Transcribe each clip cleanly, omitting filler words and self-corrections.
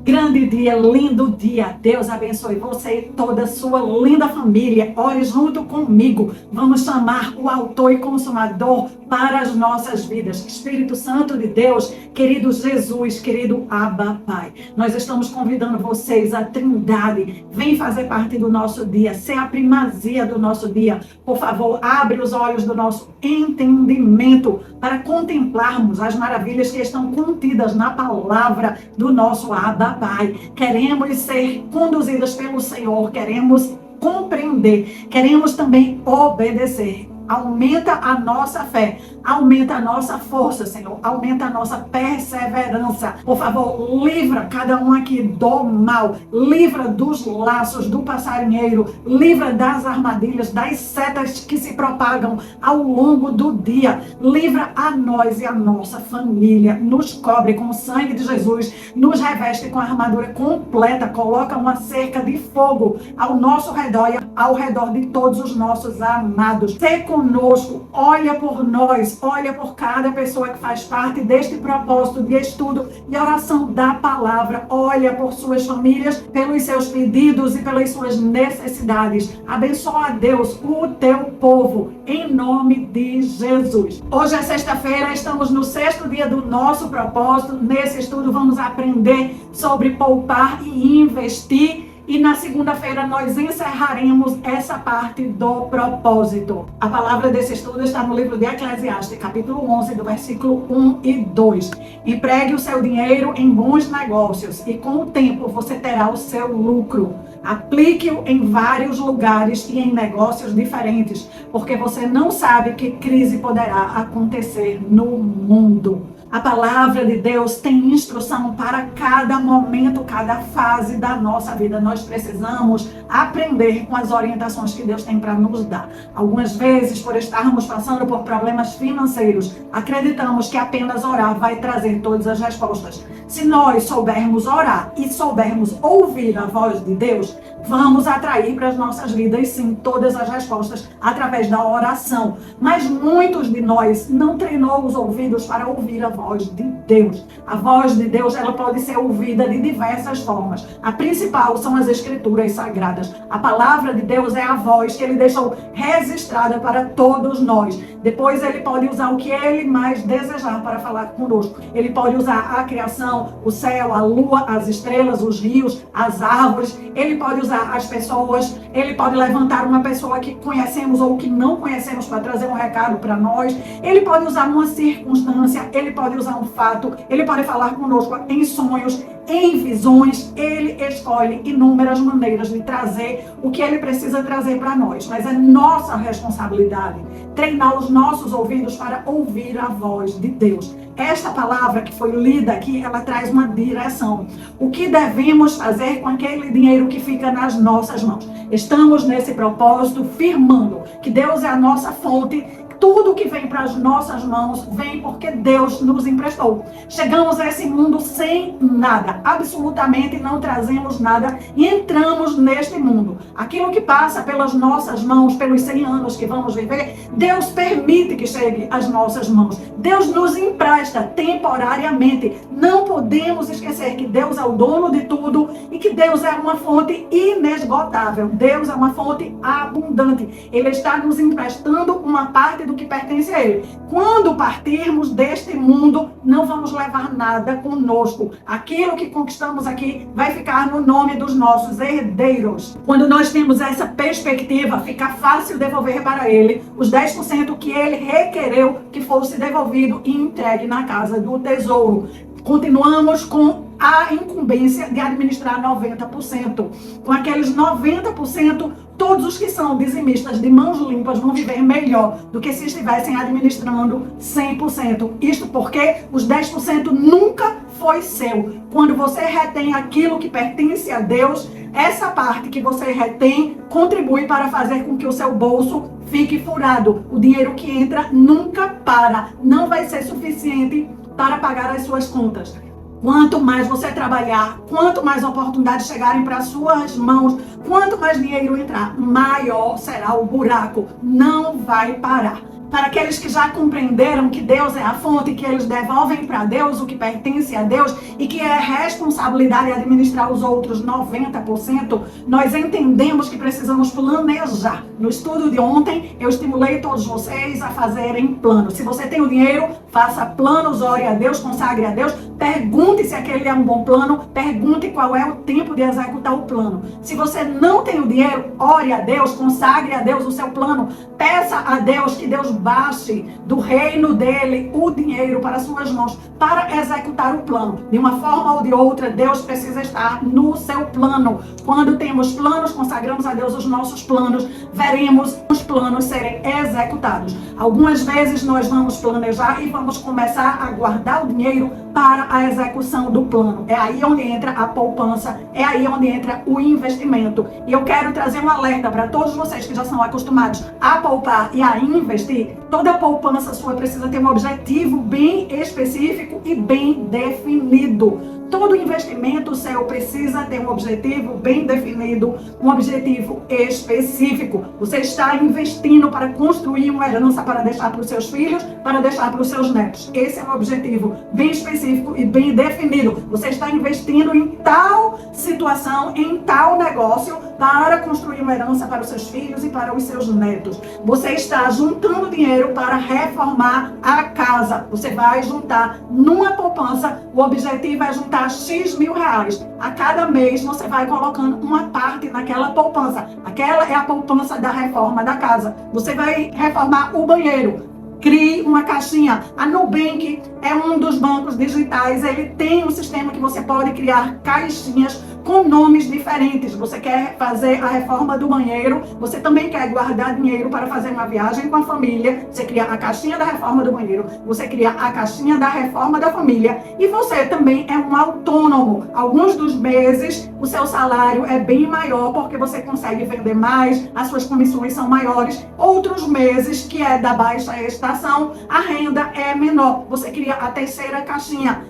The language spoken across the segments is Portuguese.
Grande dia, lindo dia. Deus abençoe você e toda a sua linda família. Ore junto comigo. Vamos chamar o autor e consumador para as nossas vidas. Espírito Santo de Deus, querido Jesus, querido Abba Pai. Nós estamos convidando vocês, a Trindade. Vem fazer parte do nosso dia, ser a primazia do nosso dia. Por favor, abre os olhos do nosso entendimento para contemplarmos as maravilhas que estão contidas na palavra do nosso Abba Pai. Queremos ser conduzidas pelo Senhor, queremos compreender, queremos também obedecer. Aumenta a nossa fé, aumenta a nossa força, Senhor, aumenta a nossa perseverança. Por favor, livra cada um aqui do mal, livra dos laços do passarinheiro, livra das armadilhas, das setas que se propagam ao longo do dia. Livra a nós e a nossa família, nos cobre com o sangue de Jesus, nos reveste com a armadura completa, coloca uma cerca de fogo ao nosso redor e ao redor de todos os nossos amados. Conosco, olha por nós, olha por cada pessoa que faz parte deste propósito de estudo e oração da palavra, olha por suas famílias, pelos seus pedidos e pelas suas necessidades. Abençoa, Deus, o teu povo, em nome de Jesus. Hoje é sexta-feira, estamos no 6º dia do nosso propósito. Nesse estudo vamos aprender sobre poupar e investir. E na segunda-feira nós encerraremos essa parte do propósito. A palavra desse estudo está no livro de Eclesiastes, capítulo 11, do versículo 1 e 2. Empregue o seu dinheiro em bons negócios e com o tempo você terá o seu lucro. Aplique-o em vários lugares e em negócios diferentes, porque você não sabe que crise poderá acontecer no mundo. A palavra de Deus tem instrução para cada momento, cada fase da nossa vida. Nós precisamos aprender com as orientações que Deus tem para nos dar. Algumas vezes, por estarmos passando por problemas financeiros, acreditamos que apenas orar vai trazer todas as respostas. Se nós soubermos orar e soubermos ouvir a voz de Deus, vamos atrair para as nossas vidas, sim, todas as respostas através da oração. Mas muitos de nós não treinou os ouvidos para ouvir a voz de Deus. A voz de Deus, ela pode ser ouvida de diversas formas. A principal são as Escrituras Sagradas. A palavra de Deus é a voz que Ele deixou registrada para todos nós. Depois Ele pode usar o que Ele mais desejar para falar conosco. Ele pode usar a criação, o céu, a lua, as estrelas, os rios, as árvores. Ele pode usar as pessoas. Ele pode levantar uma pessoa que conhecemos ou que não conhecemos para trazer um recado para nós. Ele pode usar uma circunstância. Ele pode usar um fato. Ele pode falar conosco em sonhos, em visões. Ele escolhe inúmeras maneiras de trazer o que Ele precisa trazer para nós. Mas é nossa responsabilidade treinar os nossos ouvidos para ouvir a voz de Deus. Esta palavra que foi lida aqui, ela traz uma direção. O que devemos fazer com aquele dinheiro que fica nas nossas mãos? Estamos nesse propósito firmando que Deus é a nossa fonte. Tudo que vem para as nossas mãos vem porque Deus nos emprestou. Chegamos a esse mundo sem nada, absolutamente não trazemos nada e entramos neste mundo. Aquilo que passa pelas nossas mãos, pelos 100 anos que vamos viver, Deus permite que chegue às nossas mãos. Deus nos empresta temporariamente. Não podemos esquecer que Deus é o dono de tudo e que Deus é uma fonte inesgotável. Deus é uma fonte abundante. Ele está nos emprestando uma parte do que pertence a Ele. Quando partirmos deste mundo, não vamos levar nada conosco. Aquilo que conquistamos aqui vai ficar no nome dos nossos herdeiros. Quando nós temos essa perspectiva, fica fácil devolver para Ele os 10% que Ele requereu que fosse devolvido e entregue na casa do tesouro. Continuamos com a incumbência de administrar 90%. Com aqueles 90%, todos os que são dizimistas de mãos limpas vão viver melhor do que se estivessem administrando 100%. Isto porque os 10% nunca foi seu. Quando você retém aquilo que pertence a Deus, essa parte que você retém contribui para fazer com que o seu bolso fique furado. O dinheiro que entra nunca para. Não vai ser suficiente para pagar as suas contas. Quanto mais você trabalhar, quanto mais oportunidades chegarem para suas mãos, quanto mais dinheiro entrar, maior será o buraco. Não vai parar. para aqueles que já compreenderam que Deus é a fonte, que eles devolvem para Deus o que pertence a Deus e que é responsabilidade administrar os outros 90%, nós entendemos que precisamos planejar. No estudo de ontem, eu estimulei todos vocês a fazerem planos. Se você tem o dinheiro, faça planos, ore a Deus, consagre a Deus, pergunte se aquele é um bom plano, pergunte qual é o tempo de executar o plano. Se você não tem o dinheiro, ore a Deus, consagre a Deus o seu plano, peça a Deus que Deus baixe do reino dele o dinheiro para suas mãos para executar o plano. De uma forma ou de outra, Deus precisa estar no seu plano. Quando temos planos, consagramos a Deus os nossos planos, veremos os planos serem executados. Algumas vezes nós vamos planejar e vamos começar a guardar o dinheiro para a execução do plano. É aí onde entra a poupança, é aí onde entra o investimento. E eu quero trazer um alerta para todos vocês que já são acostumados a poupar e a investir. Toda poupança sua precisa ter um objetivo bem específico e bem definido. Todo investimento seu precisa ter um objetivo bem definido, um objetivo específico. Você está investindo para construir uma herança para deixar para os seus filhos, para deixar para os seus netos. Esse é um objetivo bem específico e bem definido. Você está investindo em tal situação, em tal negócio, para construir uma herança para os seus filhos e para os seus netos. Você está juntando dinheiro para reformar a casa. Você vai juntar numa poupança, o objetivo é juntar X mil reais. A cada mês você vai colocando uma parte naquela poupança. Aquela é a poupança da reforma da casa. Você vai reformar o banheiro. Crie uma caixinha. A Nubank é um dos bancos digitais. Ele tem um sistema que você pode criar caixinhas com nomes diferentes. Você quer fazer a reforma do banheiro, você também quer guardar dinheiro para fazer uma viagem com a família, você cria a caixinha da reforma do banheiro, você cria a caixinha da reforma da família e você também é um autônomo. Alguns dos meses o seu salário é bem maior porque você consegue vender mais, as suas comissões são maiores. Outros meses, que é da baixa estação, a renda é menor. Você cria a terceira caixinha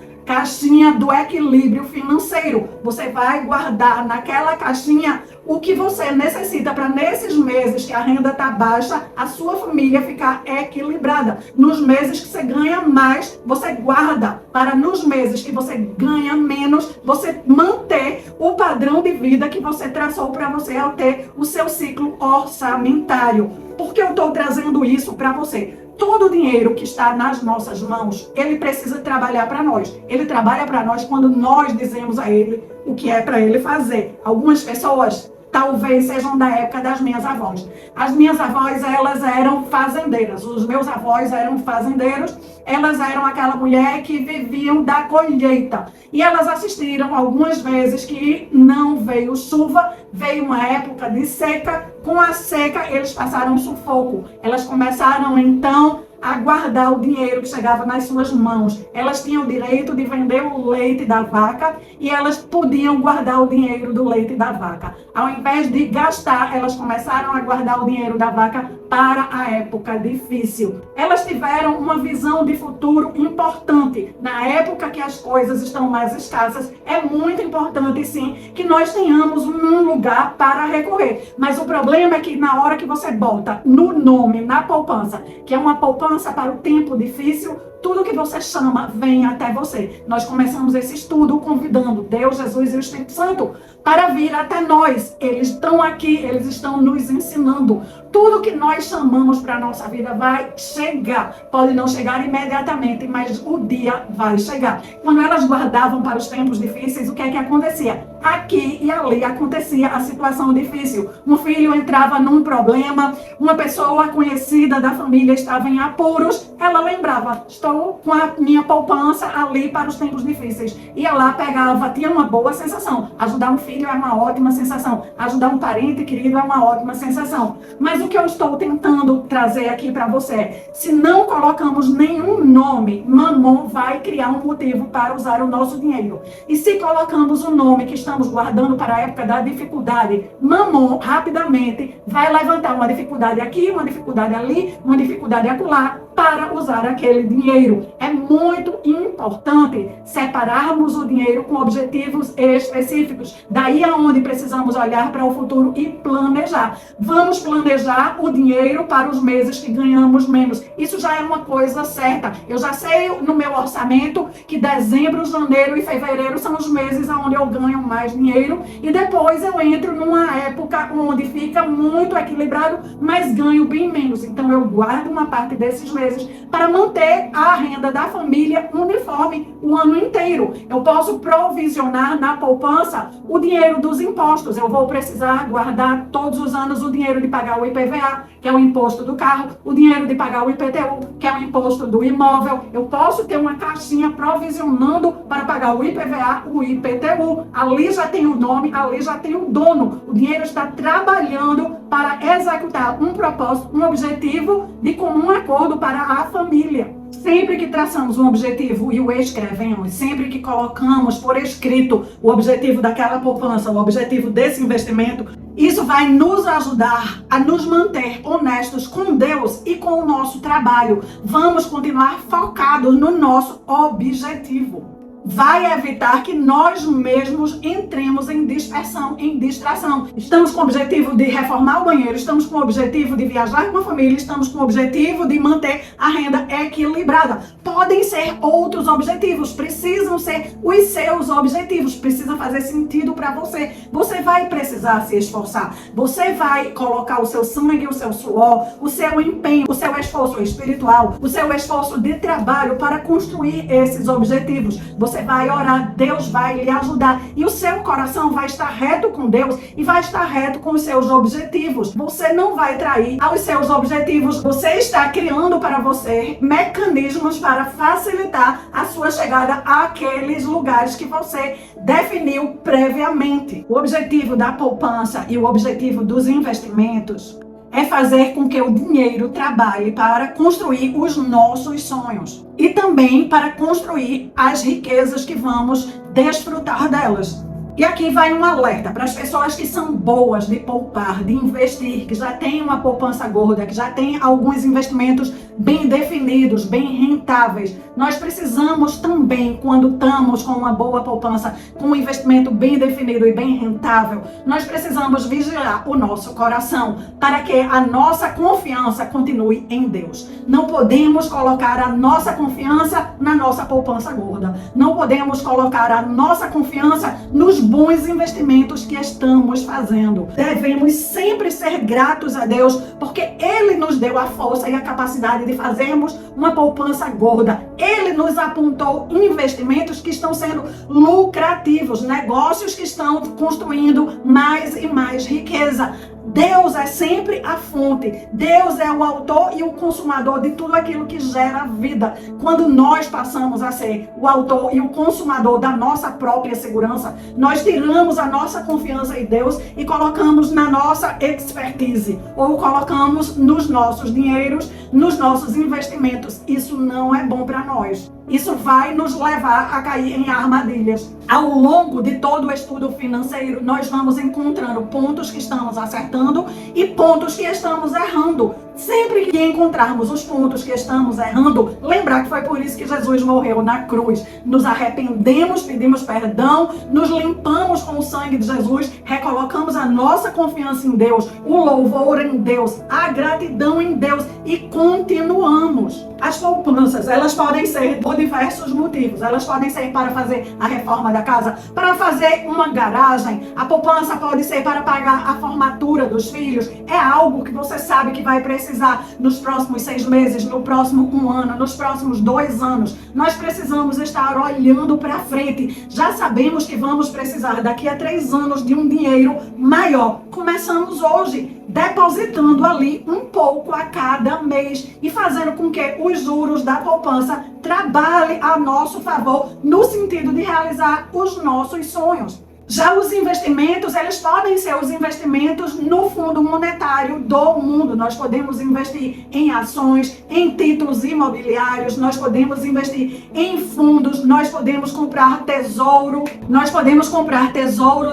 do equilíbrio financeiro. Você vai guardar naquela caixinha o que você necessita para nesses meses que a renda está baixa, a sua família ficar equilibrada. Nos meses que você ganha mais, você guarda para nos meses que você ganha menos, você manter o padrão de vida que você traçou para você ao ter o seu ciclo orçamentário. Por que eu estou trazendo isso para você? Todo o dinheiro que está nas nossas mãos, ele precisa trabalhar para nós. Ele trabalha para nós quando nós dizemos a ele o que é para ele fazer. Algumas pessoas talvez sejam da época das minhas avós. As minhas avós, elas eram fazendeiras. Os meus avós eram fazendeiros. Elas eram aquela mulher que viviam da colheita. E elas assistiram algumas vezes que não veio chuva, veio uma época de seca. Com a seca, eles passaram sufoco. Elas começaram, então, a guardar o dinheiro que chegava nas suas mãos. Elas tinham o direito de vender o leite da vaca e elas podiam guardar o dinheiro do leite da vaca. Ao invés de gastar, elas começaram a guardar o dinheiro da vaca para a época difícil. Elas tiveram uma visão de futuro importante. Na época que as coisas estão mais escassas, é muito importante, sim, que nós tenhamos um lugar para recorrer. Mas o problema é que na hora que você bota no nome, na poupança, que é uma poupança para o tempo difícil, tudo que você chama vem até você. Nós começamos esse estudo convidando Deus, Jesus e o Espírito Santo para vir até nós. Eles estão aqui, eles estão nos ensinando. Tudo que nós chamamos para a nossa vida vai chegar. Pode não chegar imediatamente, mas o dia vai chegar. Quando elas guardavam para os tempos difíceis, o que é que acontecia? Aqui e ali acontecia a situação difícil. Um filho entrava num problema, uma pessoa conhecida da família estava em apuros, ela lembrava, estou com a minha poupança ali para os tempos difíceis. Ia lá, pegava, tinha uma boa sensação. Ajudar um filho é uma ótima sensação. Ajudar um parente querido é uma ótima sensação. Mas o que eu estou tentando trazer aqui para você é, se não colocamos nenhum nome, Mamon vai criar um motivo para usar o nosso dinheiro. E se colocamos o nome que estamos guardando para a época da dificuldade, Mamon rapidamente vai levantar uma dificuldade aqui, uma dificuldade ali, uma dificuldade acolá. para usar aquele dinheiro. É muito importante separarmos o dinheiro com objetivos específicos. Daí aonde precisamos olhar para o futuro e planejar. Vamos planejar o dinheiro para os meses que ganhamos menos. Isso já é uma coisa certa. Eu já sei no meu orçamento que dezembro, janeiro e fevereiro são os meses onde eu ganho mais dinheiro, e depois eu entro numa época onde fica muito equilibrado, mas ganho bem menos. Então eu guardo uma parte desses meses para manter a renda da família uniforme o ano inteiro. Eu posso provisionar na poupança o dinheiro dos impostos. Eu vou precisar guardar todos os anos o dinheiro de pagar o IPVA, que é o imposto do carro, o dinheiro de pagar o IPTU, que é o imposto do imóvel. Eu posso ter uma caixinha provisionando para pagar o IPVA, o IPTU. Ali já tem o nome, ali já tem o dono. O dinheiro está trabalhando para executar um propósito, um objetivo de comum acordo para a família. Sempre que traçamos um objetivo e o escrevemos, sempre que colocamos por escrito o objetivo daquela poupança, o objetivo desse investimento, isso vai nos ajudar a nos manter honestos com Deus e com o nosso trabalho. Vamos continuar focados no nosso objetivo. Vai evitar que nós mesmos entremos em dispersão, em distração. Estamos com o objetivo de reformar o banheiro, estamos com o objetivo de viajar com a família, estamos com o objetivo de manter a renda equilibrada. Podem ser outros objetivos, precisam ser os seus objetivos, precisa fazer sentido para você. Você vai precisar se esforçar, você vai colocar o seu sangue, o seu suor, o seu empenho, o seu esforço espiritual, o seu esforço de trabalho para construir esses objetivos. Você vai orar, Deus vai lhe ajudar e o seu coração vai estar reto com Deus e vai estar reto com os seus objetivos. Você não vai trair aos seus objetivos. Você está criando para você mecanismos para facilitar a sua chegada àqueles lugares que você definiu previamente. O objetivo da poupança e o objetivo dos investimentos é fazer com que o dinheiro trabalhe para construir os nossos sonhos e também para construir as riquezas que vamos desfrutar delas. E aqui vai um alerta para as pessoas que são boas de poupar, de investir, que já têm uma poupança gorda, que já têm alguns investimentos bem definidos, bem rentáveis. Nós precisamos também, quando estamos com uma boa poupança, com um investimento bem definido e bem rentável, nós precisamos vigiar o nosso coração para que a nossa confiança continue em Deus. Não podemos colocar a nossa confiança na nossa poupança gorda. Não podemos colocar a nossa confiança nos bons investimentos que estamos fazendo. Devemos sempre ser gratos a Deus, porque Ele nos deu a força e a capacidade de fazermos uma poupança gorda. Ele nos apontou investimentos que estão sendo lucrativos, negócios que estão construindo mais e mais riqueza. Deus é sempre a fonte. Deus é o autor e o consumador de tudo aquilo que gera vida. Quando nós passamos a ser o autor e o consumador da nossa própria segurança, nós tiramos a nossa confiança em Deus e colocamos na nossa expertise, ou colocamos nos nossos dinheiros, nos nossos investimentos. Isso não é bom para nós. Isso vai nos levar a cair em armadilhas. Ao longo de todo o estudo financeiro, nós vamos encontrando pontos que estamos acertando e pontos que estamos errando. Sempre que encontrarmos os pontos que estamos errando, lembrar que foi por isso que Jesus morreu na cruz. Nos arrependemos, pedimos perdão, nos limpamos com o sangue de Jesus, recolocamos a nossa confiança em Deus, o louvor em Deus, a gratidão em Deus e continuamos. As poupanças, elas podem ser por diversos motivos. Elas podem ser para fazer a reforma da casa, para fazer uma garagem. A poupança pode ser para pagar a formatura dos filhos. É algo que você sabe que vai precisar nos próximos 6 meses, no próximo 1 ano, nos próximos 2 anos. Nós precisamos estar olhando para frente. Já sabemos que vamos precisar daqui a 3 anos de um dinheiro maior. Começamos hoje depositando ali um pouco a cada mês e fazendo com que os juros da poupança trabalhem a nosso favor no sentido de realizar os nossos sonhos. Já os investimentos, eles podem ser os investimentos no Fundo Monetário do mundo. Nós podemos investir em ações, em títulos imobiliários, nós podemos investir em fundos, nós podemos comprar tesouro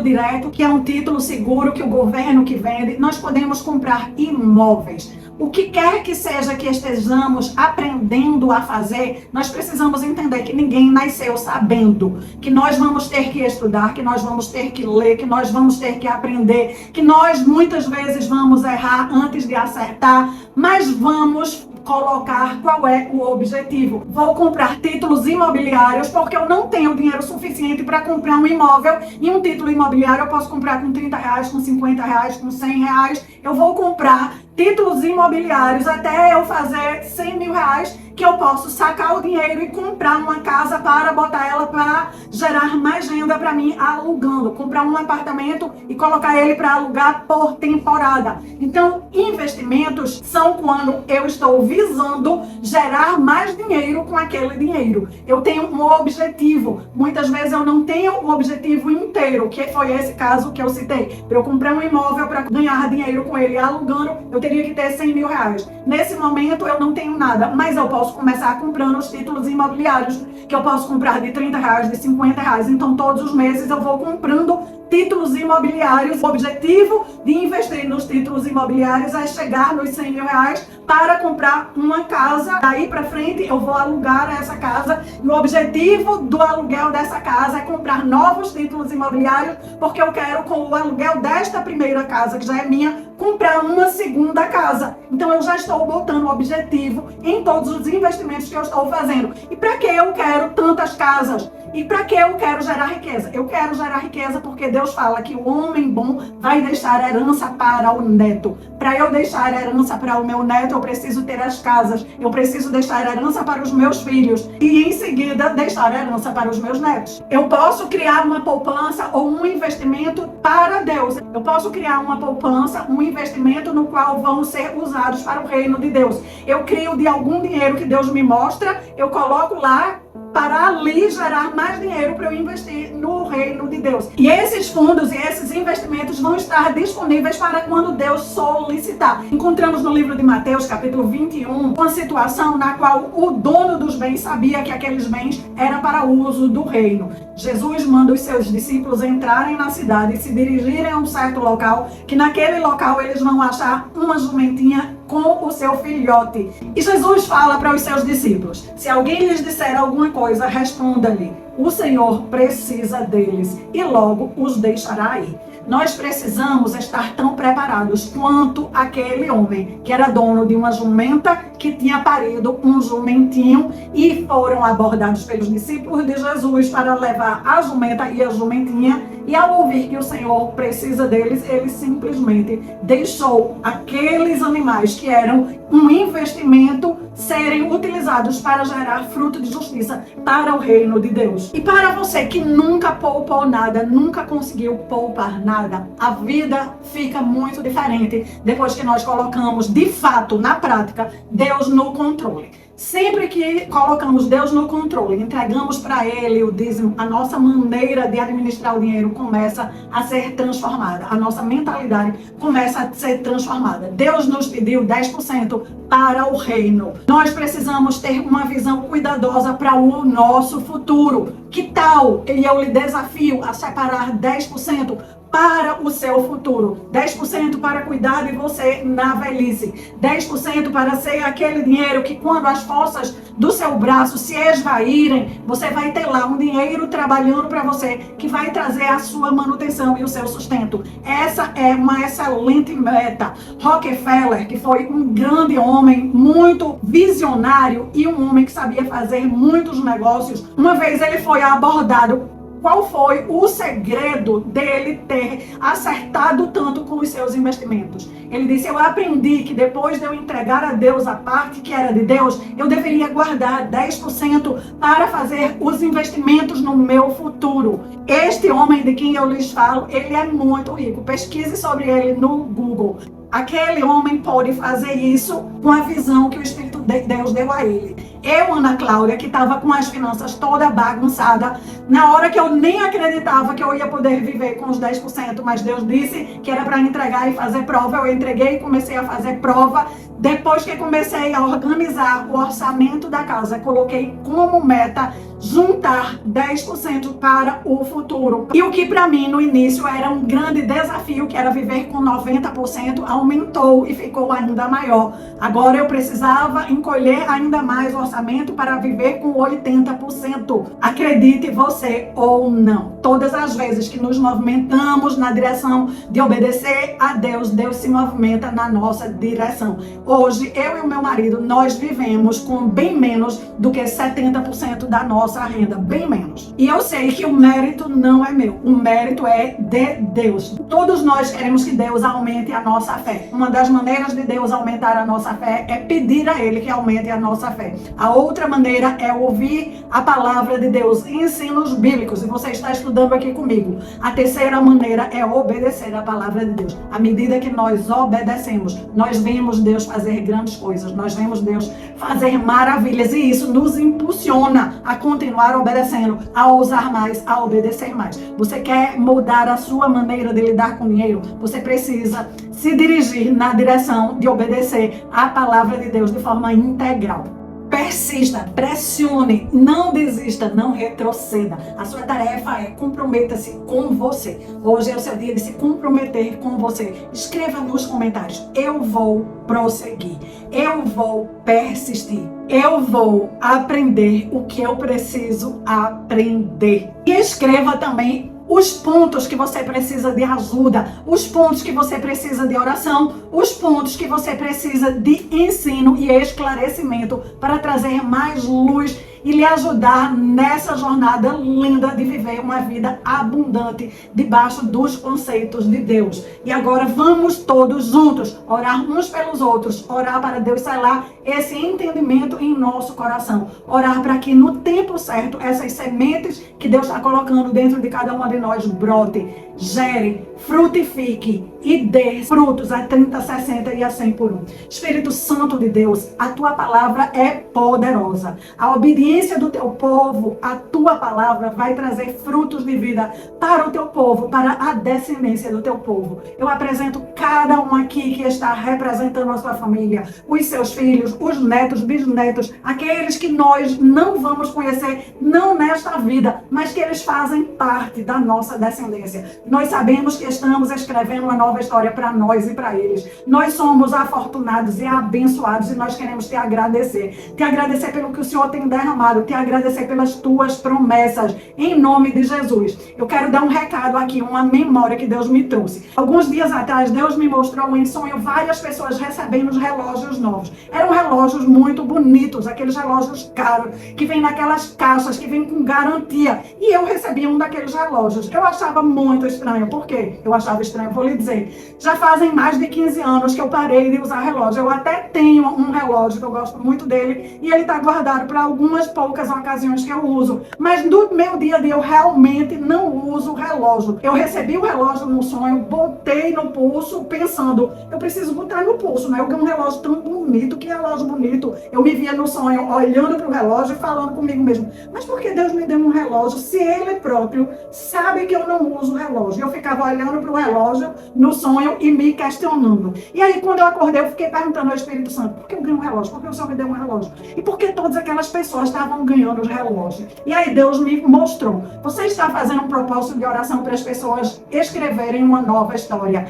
direto, que é um título seguro que o governo que vende, nós podemos comprar imóveis. o que quer que seja que estejamos aprendendo a fazer, nós precisamos entender que ninguém nasceu sabendo, que nós vamos ter que estudar, que nós vamos ter que ler, que nós vamos ter que aprender, que nós muitas vezes vamos errar antes de acertar, mas vamos colocar qual é o objetivo. Vou comprar títulos imobiliários porque eu não tenho dinheiro suficiente para comprar um imóvel, e um título imobiliário eu posso comprar com R$30, com R$50, com R$100. Eu vou comprar títulos imobiliários até eu fazer R$100.000, que eu posso sacar o dinheiro e comprar uma casa para botar ela para gerar mais renda para mim alugando, comprar um apartamento e colocar ele para alugar por temporada. Então, investimentos são quando eu estou visando gerar mais dinheiro com aquele dinheiro. Eu tenho um objetivo. Muitas vezes eu não tenho o objetivo inteiro, que foi esse caso que eu citei. Para eu comprar um imóvel para ganhar dinheiro com ele alugando, eu teria que ter R$100.000. Nesse momento eu não tenho nada, mas eu posso começar comprando os títulos imobiliários, que eu posso comprar de R$30, de R$50. Então todos os meses eu vou comprando títulos imobiliários. O objetivo de investir nos títulos imobiliários é chegar nos R$100.000 para comprar uma casa. Daí para frente eu vou alugar essa casa, e o objetivo do aluguel dessa casa é comprar novos títulos imobiliários, porque eu quero, com o aluguel desta primeira casa, que já é minha, comprar uma segunda casa. Então eu já estou botando o objetivo em todos os investimentos que eu estou fazendo. E para que eu quero tantas casas? E para que eu quero gerar riqueza? Eu quero gerar riqueza porque Deus fala que o homem bom vai deixar herança para o neto. Para eu deixar herança para o meu neto, eu preciso ter as casas. Eu preciso deixar herança para os meus filhos. E em seguida, deixar herança para os meus netos. Eu posso criar uma poupança ou um investimento para Deus. Eu posso criar uma poupança, um investimento no qual vão ser usados para o reino de Deus. Eu crio de algum dinheiro que Deus me mostra, eu coloco lá para ali gerar mais dinheiro para eu investir no reino de Deus. E esses fundos e esses investimentos vão estar disponíveis para quando Deus solicitar. Encontramos no livro de Mateus, capítulo 21, uma situação na qual o dono dos bens sabia que aqueles bens eram para uso do reino. Jesus manda os seus discípulos entrarem na cidade e se dirigirem a um certo local, que naquele local eles vão achar uma jumentinha com o seu filhote. E Jesus fala para os seus discípulos: se alguém lhes disser alguma coisa, responda-lhe: o Senhor precisa deles e logo os deixará ir. Nós precisamos estar tão preparados quanto aquele homem que era dono de uma jumenta que tinha parido um jumentinho, e foram abordados pelos discípulos de Jesus para levar a jumenta e a jumentinha, e ao ouvir que o Senhor precisa deles, ele simplesmente deixou aqueles animais que eram um investimento serem utilizados para gerar fruto de justiça para o reino de Deus. E para você que nunca poupou nada, nunca conseguiu poupar nada, a vida fica muito diferente depois que nós colocamos de fato, na prática, Deus no controle. Sempre que colocamos Deus no controle, entregamos para Ele o dízimo, a nossa maneira de administrar o dinheiro começa a ser transformada. A nossa mentalidade começa a ser transformada. Deus nos pediu 10% para o reino. Nós precisamos ter uma visão cuidadosa para o nosso futuro. Que tal? E eu lhe desafio a separar 10% para o seu futuro, 10% para cuidar de você na velhice, 10% para ser aquele dinheiro que, quando as forças do seu braço se esvaírem, você vai ter lá um dinheiro trabalhando para você, que vai trazer a sua manutenção e o seu sustento. Essa é uma excelente meta. Rockefeller, que foi um grande homem, muito visionário e um homem que sabia fazer muitos negócios, uma vez ele foi abordado. Qual foi o segredo dele ter acertado tanto com os seus investimentos? Ele disse: eu aprendi que depois de eu entregar a Deus a parte que era de Deus, eu deveria guardar 10% para fazer os investimentos no meu futuro. Este homem de quem eu lhes falo, ele é muito rico. Pesquise sobre ele no Google. Aquele homem pode fazer isso com a visão que o Espírito de Deus deu a ele. Eu, Ana Cláudia, que estava com as finanças toda bagunçada, na hora que eu nem acreditava que eu ia poder viver com os 10%, mas Deus disse que era para entregar e fazer prova, eu entreguei e comecei a fazer prova. Depois que comecei a organizar o orçamento da casa, coloquei como meta juntar 10% para o futuro. E o que para mim no início era um grande desafio, que era viver com 90%, aumentou e ficou ainda maior. Agora eu precisava encolher ainda mais o orçamento para viver com 80%. Acredite você ou não, todas as vezes que nos movimentamos na direção de obedecer a Deus, Deus se movimenta na nossa direção. Hoje, eu e o meu marido, nós vivemos com bem menos do que 70% da nossa renda, bem menos. E eu sei que o mérito não é meu, o mérito é de Deus. Todos nós queremos que Deus aumente a nossa fé. Uma das maneiras de Deus aumentar a nossa fé é pedir a Ele que aumente a nossa fé. A outra maneira é ouvir a palavra de Deus, ensinos bíblicos, e você está estudando aqui comigo. A terceira maneira é obedecer a palavra de Deus. À medida que nós obedecemos, nós vemos Deus fazer grandes coisas, nós vemos Deus fazer maravilhas, e isso nos impulsiona a continuar obedecendo, a ousar mais, a obedecer mais. Você quer mudar a sua maneira de lidar com dinheiro? Você precisa se dirigir na direção de obedecer a palavra de Deus de forma integral. Persista, pressione, não desista, não retroceda. A sua tarefa é comprometa-se com você. Hoje é o seu dia de se comprometer com você. Escreva nos comentários: eu vou prosseguir, eu vou persistir, eu vou aprender o que eu preciso aprender. E escreva também os pontos que você precisa de ajuda, os pontos que você precisa de oração, os pontos que você precisa de ensino e esclarecimento para trazer mais luz e lhe ajudar nessa jornada linda de viver uma vida abundante debaixo dos conceitos de Deus. E agora vamos todos juntos orar uns pelos outros, orar para Deus selar esse entendimento em nosso coração, orar para que no tempo certo essas sementes que Deus está colocando dentro de cada uma de nós brote, gere, frutifique e dê frutos a 30, 60 e a 100 por 1. Espírito Santo de Deus, a tua palavra é poderosa. A obediência do teu povo, a tua palavra vai trazer frutos de vida para o teu povo, para a descendência do teu povo. Eu apresento cada um aqui que está representando a sua família, os seus filhos, os netos, bisnetos, aqueles que nós não vamos conhecer, não nesta vida, mas que eles fazem parte da nossa descendência. Nós sabemos que estamos escrevendo uma nova história para nós e para eles. Nós somos afortunados e abençoados e nós queremos te agradecer. Te agradecer pelo que o Senhor tem derramado, te agradecer pelas tuas promessas, em nome de Jesus. Eu quero dar um recado aqui, uma memória que Deus me trouxe. Alguns dias atrás, Deus me mostrou em sonho várias pessoas recebendo relógios novos. Eram relógios muito bonitos, aqueles relógios caros, que vêm naquelas caixas, que vêm com garantia. E eu recebi um daqueles relógios. Eu achava muito estranho. Por quê? Eu achava estranho, vou lhe dizer. Já fazem mais de 15 anos que eu parei de usar relógio. Eu até tenho um relógio que eu gosto muito dele e ele está guardado para algumas poucas ocasiões que eu uso. Mas no meu dia a dia eu realmente não uso relógio. Eu recebi o relógio no sonho, botei no pulso pensando, eu preciso botar no pulso, né? Eu ganhei um relógio tão bonito, que relógio bonito. Eu me via no sonho olhando para o relógio e falando comigo mesmo, mas por que Deus me deu um relógio se Ele próprio sabe que eu não uso relógio? Eu ficava olhando para o relógio no sonho e me questionando. E aí quando eu acordei eu fiquei perguntando ao Espírito Santo, por que eu ganhei um relógio? Por que o Senhor me deu um relógio? E por que todas aquelas pessoas estavam ganhando os relógios? E aí Deus me mostrou, você está fazendo um propósito de oração para as pessoas escreverem uma nova história.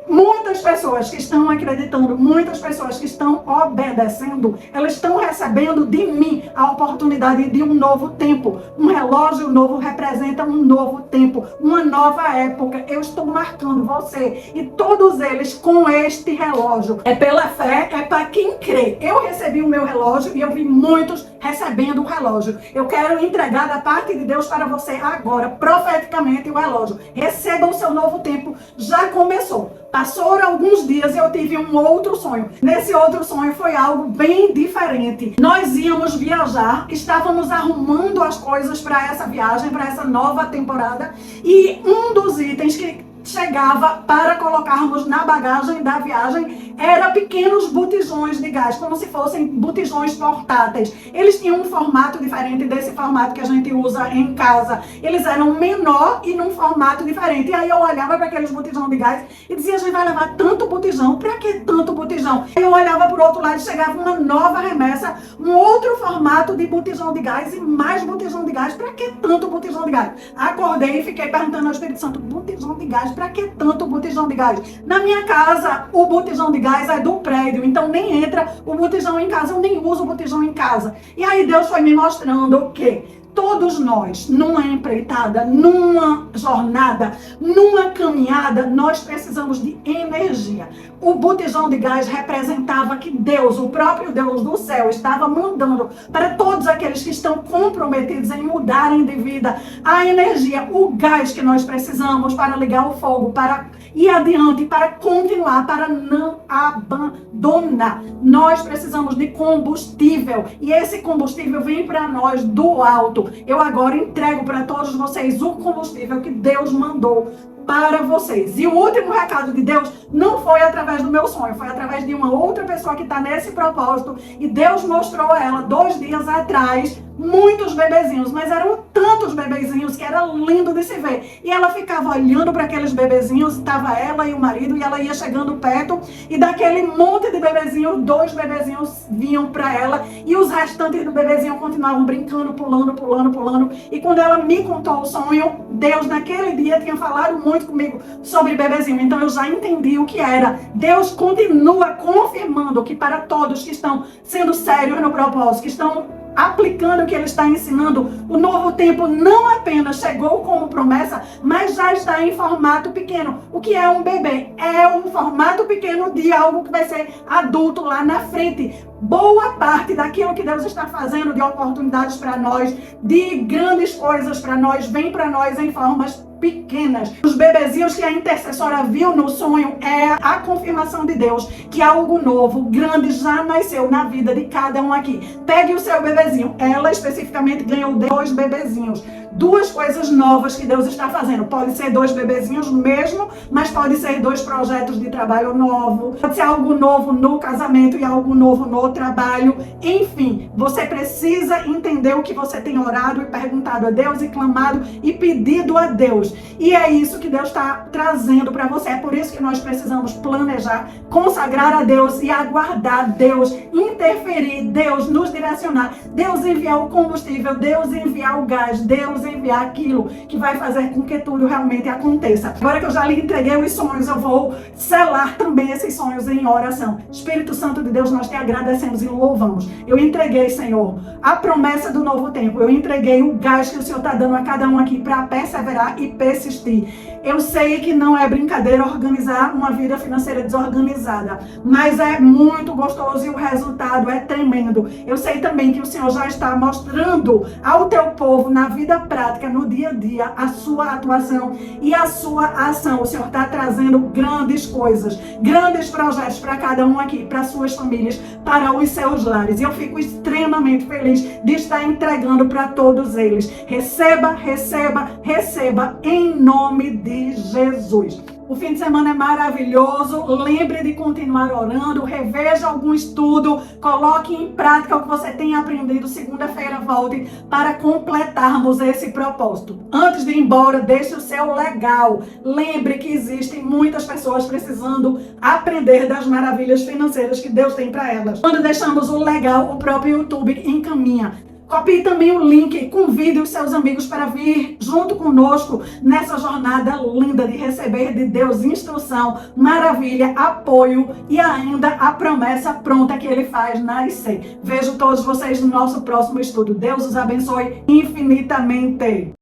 Muitas pessoas que estão acreditando, muitas pessoas que estão obedecendo, elas estão recebendo de mim a oportunidade de um novo tempo. Um relógio novo representa um novo tempo, uma nova época. Eu estou marcando você e todos eles com este relógio. É pela fé, é para quem crê. Eu recebi o meu relógio e eu vi muitos recebendo o relógio. Eu quero entregar da parte de Deus para você agora, profeticamente, o relógio. Receba o seu novo tempo. Já começou. Passaram alguns dias e eu tive um outro sonho. Nesse outro sonho foi algo bem diferente. Nós íamos viajar, estávamos arrumando as coisas para essa viagem, para essa nova temporada, e um dos itens que chegava para colocarmos na bagagem da viagem eram pequenos botijões de gás, como se fossem botijões portáteis. Eles tinham um formato diferente desse formato que a gente usa em casa. Eles eram menor e num formato diferente. E aí eu olhava para aqueles botijões de gás e dizia, a gente vai levar tanto botijão? Pra que tanto botijão? Aí eu olhava para o outro lado e chegava uma nova remessa, um outro formato de botijão de gás e mais botijão de gás. Pra que tanto botijão de gás? Acordei e fiquei perguntando ao Espírito Santo, botijão de gás? Pra que tanto botijão de gás? Na minha casa, o botijão de gás é do prédio, então nem entra o botijão em casa, eu nem uso o botijão em casa. E aí Deus foi me mostrando o quê? Todos nós, numa empreitada, numa jornada, numa caminhada, nós precisamos de energia. O botijão de gás representava que Deus, o próprio Deus do céu, estava mandando para todos aqueles que estão comprometidos em mudarem de vida a energia, o gás que nós precisamos para ligar o fogo, para ir adiante, para continuar, para não abandonar. Nós precisamos de combustível e esse combustível vem para nós do alto. Eu agora entrego para todos vocês o combustível que Deus mandou para vocês. E o último recado de Deus não foi através do meu sonho, foi através de uma outra pessoa que está nesse propósito. E Deus mostrou a ela 2 dias atrás muitos bebezinhos, mas eram tantos bebezinhos que era lindo de se ver. E ela ficava olhando para aqueles bebezinhos, estava ela e o marido, e ela ia chegando perto, e daquele monte de bebezinhos, 2 bebezinhos vinham para ela, e os restantes do bebezinho continuavam brincando, pulando, pulando, pulando. E quando ela me contou o sonho, Deus naquele dia tinha falado muito comigo sobre bebezinho, então eu já entendi o que era. Deus continua confirmando que para todos que estão sendo sérios no propósito, que estão aplicando o que ele está ensinando, o novo tempo não apenas chegou como promessa, mas já está em formato pequeno. O que é um bebê? É um formato pequeno de algo que vai ser adulto lá na frente. Boa parte daquilo que Deus está fazendo de oportunidades para nós, de grandes coisas para nós, vem para nós em formas pequenas. Os bebezinhos que a intercessora viu no sonho é a confirmação de Deus que algo novo, grande já nasceu na vida de cada um aqui. Pegue o seu bebezinho. Ela especificamente ganhou 2 bebezinhos. 2 coisas novas que Deus está fazendo. Pode ser 2 bebezinhos mesmo, mas pode ser 2 projetos de trabalho novo. Pode ser algo novo no casamento e algo novo no trabalho. Enfim, você precisa entender o que você tem orado e perguntado a Deus e clamado e pedido a Deus. E é isso que Deus está trazendo para você. É por isso que nós precisamos planejar, consagrar a Deus e aguardar Deus interferir, Deus nos direcionar, Deus enviar o combustível, Deus enviar o gás, Deus enviar aquilo que vai fazer com que tudo realmente aconteça. Agora que eu já lhe entreguei os sonhos, eu vou selar também esses sonhos em oração. Espírito Santo de Deus, nós te agradecemos e louvamos. Eu entreguei, Senhor, a promessa do novo tempo. Eu entreguei o gás que o Senhor está dando a cada um aqui para perseverar e persistir. Eu sei que não é brincadeira organizar uma vida financeira desorganizada, mas é muito gostoso e o resultado é tremendo. Eu sei também que o Senhor já está mostrando ao teu povo na vida prática, no dia a dia, a sua atuação e a sua ação. O Senhor está trazendo grandes coisas, grandes projetos para cada um aqui, para suas famílias, para os seus lares. E eu fico extremamente feliz de estar entregando para todos eles. Receba, receba, receba em nome de Jesus. O fim de semana é maravilhoso. Lembre de continuar orando, reveja algum estudo, coloque em prática o que você tem aprendido. Segunda-feira volte para completarmos esse propósito. Antes de ir embora, deixe o seu legal. Lembre que existem muitas pessoas precisando aprender das maravilhas financeiras que Deus tem para elas. Quando deixamos o legal, o próprio YouTube encaminha. Copie também o link, convide os seus amigos para vir junto conosco nessa jornada linda de receber de Deus instrução, maravilha, apoio e ainda a promessa pronta que Ele faz nascer. Vejo todos vocês no nosso próximo estudo. Deus os abençoe infinitamente.